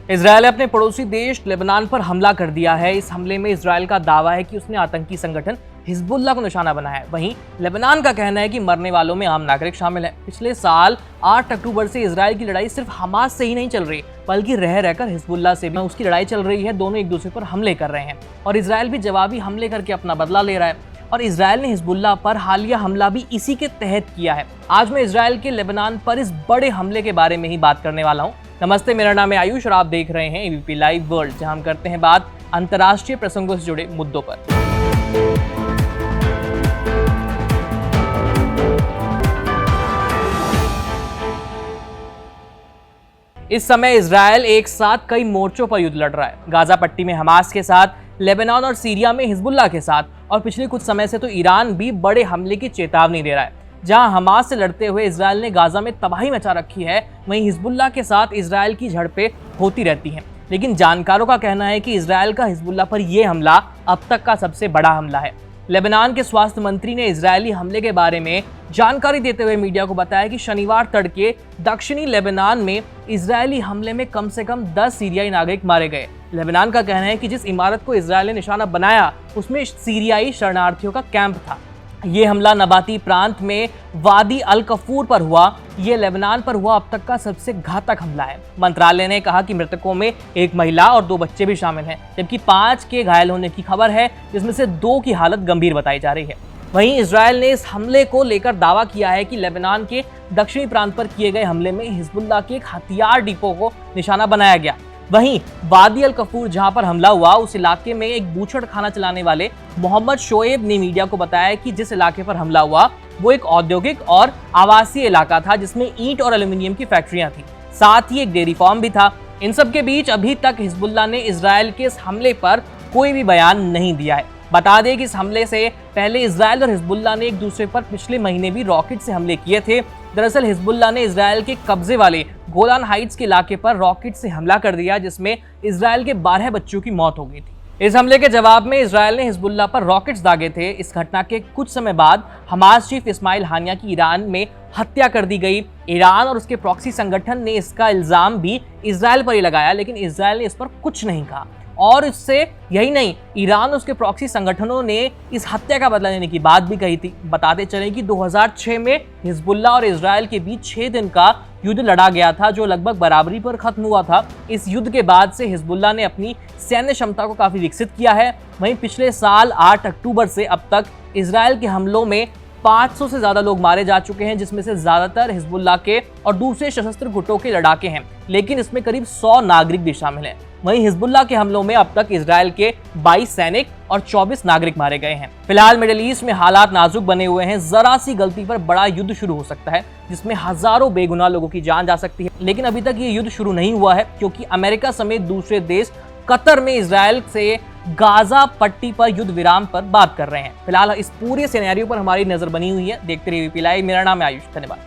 Israel ने अपने पड़ोसी देश लेबनान पर हमला कर दिया है। इस हमले में इजरायल का दावा है कि उसने आतंकी संगठन हिजबुल्लाह को निशाना बनाया है। वहीं लेबनान का कहना है कि मरने वालों में आम नागरिक शामिल हैं। पिछले साल 8 अक्टूबर से इजरायल की लड़ाई सिर्फ हमास से ही नहीं चल रही, बल्कि रह रहकर हिजबुल्लाह से भी उसकी लड़ाई चल रही है। दोनों एक दूसरे पर हमले कर रहे हैं और इजरायल भी जवाबी हमले करके अपना बदला ले रहा है। और इजरायल ने हिजबुल्लाह पर हालिया हमला भी इसी के तहत किया है। आज मैं इजरायल के लेबनान पर इस बड़े हमले के बारे में ही बात करने वाला हूँ। नमस्ते, मेरा नाम है आयुष और आप देख रहे हैं एबीपी लाइव वर्ल्ड, जहां हम करते हैं बात अंतर्राष्ट्रीय प्रसंगों से जुड़े मुद्दों पर। इस समय इजरायल एक साथ कई मोर्चों पर युद्ध लड़ रहा है। गाजा पट्टी में हमास के साथ, लेबनान और सीरिया में हिजबुल्लाह के साथ, और पिछले कुछ समय से तो ईरान भी बड़े हमले की चेतावनी दे रहा है। जहां हमास से लड़ते हुए इजरायल ने गाजा में तबाही मचा रखी है, वहीं हिजबुल्लाह के साथ इजरायल की झड़पें होती रहती हैं। लेकिन जानकारों का कहना है कि इजरायल का हिजबुल्लाह पर यह हमला अब तक का सबसे बड़ा हमला है। लेबनान के स्वास्थ्य मंत्री ने इजरायली हमले के बारे में जानकारी देते हुए मीडिया को बताया कि शनिवार तड़के दक्षिणी लेबनान में इजरायली हमले में कम से कम 10 सीरियाई नागरिक मारे गए। लेबनान का कहना है कि जिस इमारत को इजरायल ने निशाना बनाया उसमें सीरियाई शरणार्थियों का कैंप था। ये हमला नबाती प्रांत में वादी अल कफूर पर हुआ। ये लेबनान पर हुआ अब तक का सबसे घातक हमला है। मंत्रालय ने कहा कि मृतकों में एक महिला और 2 बच्चे भी शामिल हैं, जबकि 5 के घायल होने की खबर है, जिसमें से 2 की हालत गंभीर बताई जा रही है। वहीं इजरायल ने इस हमले को लेकर दावा किया है कि लेबनान के दक्षिणी प्रांत पर किए गए हमले में हिजबुल्लाह के एक हथियार डिपो को निशाना बनाया गया। वहीं वादी अल कफूर जहां पर हमला हुआ, उस इलाके में एक बूचड़ खाना चलाने वाले मोहम्मद शोएब ने मीडिया को बताया कि जिस इलाके पर हमला हुआ वो एक औद्योगिक और आवासीय इलाका था, जिसमें ईंट और एल्यूमिनियम की फैक्ट्रियां थी, साथ ही एक डेयरी फार्म भी था। इन सब के बीच अभी तक हिजबुल्लाह ने इजरायल के इस हमले पर कोई भी बयान नहीं दिया है। बता दें कि इस हमले से पहले इजरायल और हिजबुल्लाह ने एक दूसरे पर पिछले महीने भी रॉकेट से हमले किए थे। दरअसल हिजबुल्लाह ने इजरायल के कब्जे वाले गोलान हाइट्स के इलाके पर रॉकेट से हमला कर दिया, जिसमें इजरायल के 12 बच्चों की मौत हो गई थी। इस हमले के जवाब में इजरायल ने हिजबुल्लाह पर रॉकेट्स दागे थे। इस घटना के कुछ समय बाद हमास चीफ इस्माइल हानिया की ईरान में हत्या कर दी गई। ईरान और उसके प्रॉक्सी संगठन ने इसका इल्जाम भी इजरायल पर ही लगाया, लेकिन इजरायल ने इस पर कुछ नहीं कहा। और इससे यही नहीं, ईरान और उसके प्रॉक्सी संगठनों ने इस हत्या का बदला लेने की बात भी कही थी। बताते चलें कि 2006 में हिजबुल्लाह और इजरायल के बीच 6 दिन का युद्ध लड़ा गया था, जो लगभग बराबरी पर खत्म हुआ था। इस युद्ध के बाद से हिजबुल्लाह ने अपनी सैन्य क्षमता को काफी विकसित किया है। वहीं पिछले साल 8 अक्टूबर से अब तक इजरायल के हमलों में 500 से ज्यादा लोग मारे जा चुके हैं, जिसमें से ज्यादातर हिजबुल्लाह के और दूसरे सशस्त्र गुटों के लड़ाके हैं, लेकिन इसमें करीब 100 नागरिक भी शामिल हैं। वहीं हिजबुल्लाह के हमलों में अब तक इजरायल के 22 सैनिक और 24 नागरिक मारे गए हैं। फिलहाल मिडिल ईस्ट में हालात नाजुक बने हुए हैं। जरा सी गलती पर बड़ा युद्ध शुरू हो सकता है, जिसमें हजारों बेगुनाह लोगों की जान जा सकती है। लेकिन अभी तक ये युद्ध शुरू नहीं हुआ है, क्योंकि अमेरिका समेत दूसरे देश कतर में इजरायल से गाजा पट्टी पर युद्ध विराम पर बात कर रहे हैं। फिलहाल इस पूरे सिनेरियो पर हमारी नजर बनी हुई है। देखते रहिए एबीपी लाइव। मेरा नाम है आयुष। धन्यवाद।